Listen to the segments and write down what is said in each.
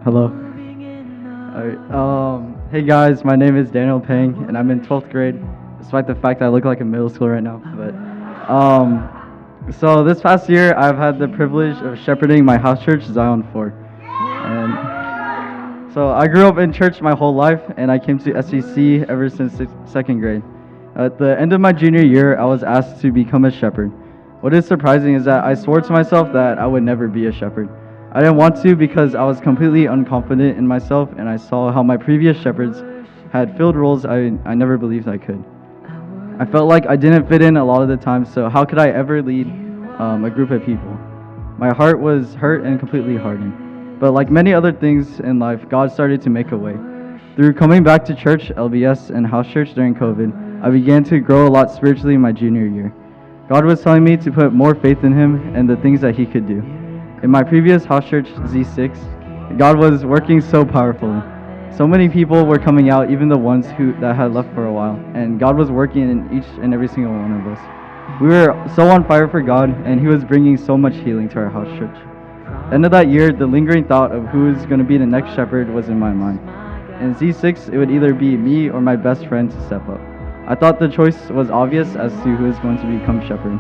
Hello. Hey guys, my name is Daniel Pang, and I'm in 12th grade, despite the fact that I look like a middle schooler right now. So this past year, I've had the privilege of shepherding my house church, Zion 4. And so I grew up in church my whole life, and I came to SEC ever since second grade. At the end of my junior year, I was asked to become a shepherd. What is surprising is that I swore to myself that I would never be a shepherd. I didn't want to because I was completely unconfident in myself, and I saw how my previous shepherds had filled roles I never believed I could. I felt like I didn't fit in a lot of the time, so how could I ever lead a group of people? My heart was hurt and completely hardened. But like many other things in life, God started to make a way. Through coming back to church, LBS, and house church during COVID, I began to grow a lot spiritually in my junior year. God was telling me to put more faith in Him and the things that He could do. In my previous house church, Z6, God was working so powerfully. So many people were coming out, even the ones that had left for a while, and God was working in each and every single one of us. We were so on fire for God, and He was bringing so much healing to our house church. At the end of that year, the lingering thought of who is going to be the next shepherd was in my mind. In Z6, it would either be me or my best friend to step up. I thought the choice was obvious as to who is going to become shepherd,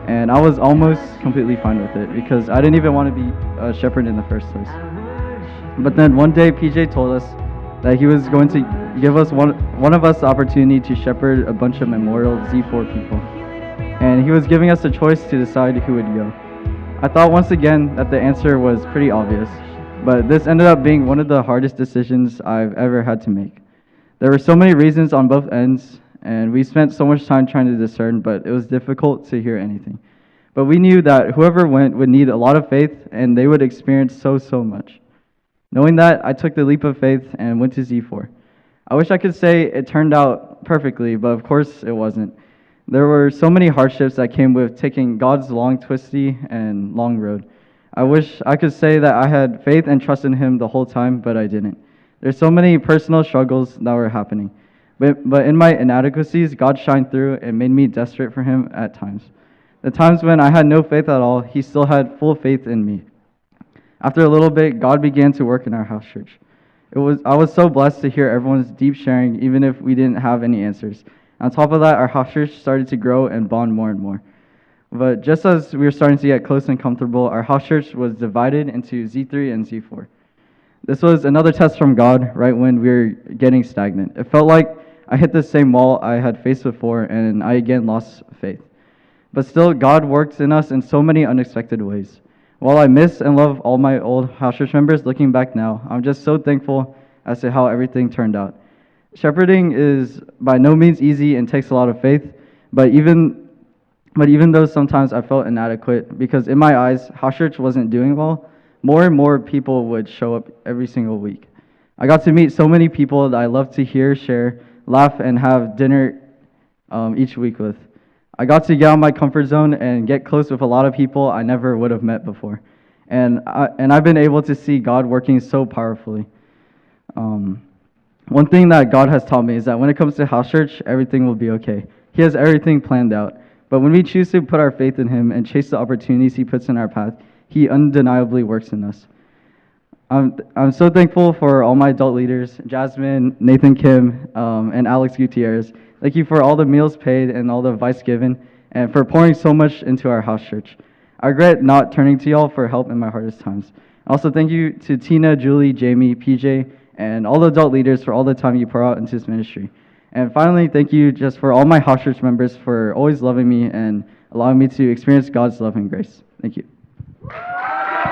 and I was almost completely fine with it because I didn't even want to be a shepherd in the first place. But then one day, PJ told us that he was going to give us one of us the opportunity to shepherd a bunch of Memorial Z4 people, and he was giving us a choice to decide who would go. I thought once again that the answer was pretty obvious, but this ended up being one of the hardest decisions I've ever had to make. There were so many reasons on both ends, and we spent so much time trying to discern, but it was difficult to hear anything. But we knew that whoever went would need a lot of faith, and they would experience so much. Knowing that, I took the leap of faith and went to Z4. I wish I could say it turned out perfectly, but of course it wasn't. There were so many hardships that came with taking God's long, twisty, and long road. I wish I could say that I had faith and trust in Him the whole time, but I didn't. There's so many personal struggles that were happening. But in my inadequacies, God shined through and made me desperate for Him at times. The times when I had no faith at all, He still had full faith in me. After a little bit, God began to work in our house church. I was so blessed to hear everyone's deep sharing, even if we didn't have any answers. On top of that, our house church started to grow and bond more and more. But just as we were starting to get close and comfortable, our house church was divided into Z3 and Z4. This was another test from God right when we were getting stagnant. It felt like I hit the same wall I had faced before, and I again lost faith. But still, God works in us in so many unexpected ways. While I miss and love all my old house church members, looking back now, I'm just so thankful as to how everything turned out. Shepherding is by no means easy and takes a lot of faith, but even though sometimes I felt inadequate, because in my eyes, house church wasn't doing well, more and more people would show up every single week. I got to meet so many people that I love to hear, share, laugh, and have dinner each week with. I got to get out of my comfort zone and get close with a lot of people I never would have met before. And I've been able to see God working so powerfully. One thing that God has taught me is that when it comes to house church, everything will be okay. He has everything planned out. But when we choose to put our faith in Him and chase the opportunities He puts in our path, He undeniably works in us. I'm so thankful for all my adult leaders, Jasmine, Nathan Kim, and Alex Gutierrez. Thank you for all the meals paid and all the advice given, and for pouring so much into our house church. I regret not turning to y'all for help in my hardest times. Also, thank you to Tina, Julie, Jamie, PJ, and all the adult leaders for all the time you pour out into this ministry. And finally, thank you just for all my house church members for always loving me and allowing me to experience God's love and grace. Thank you.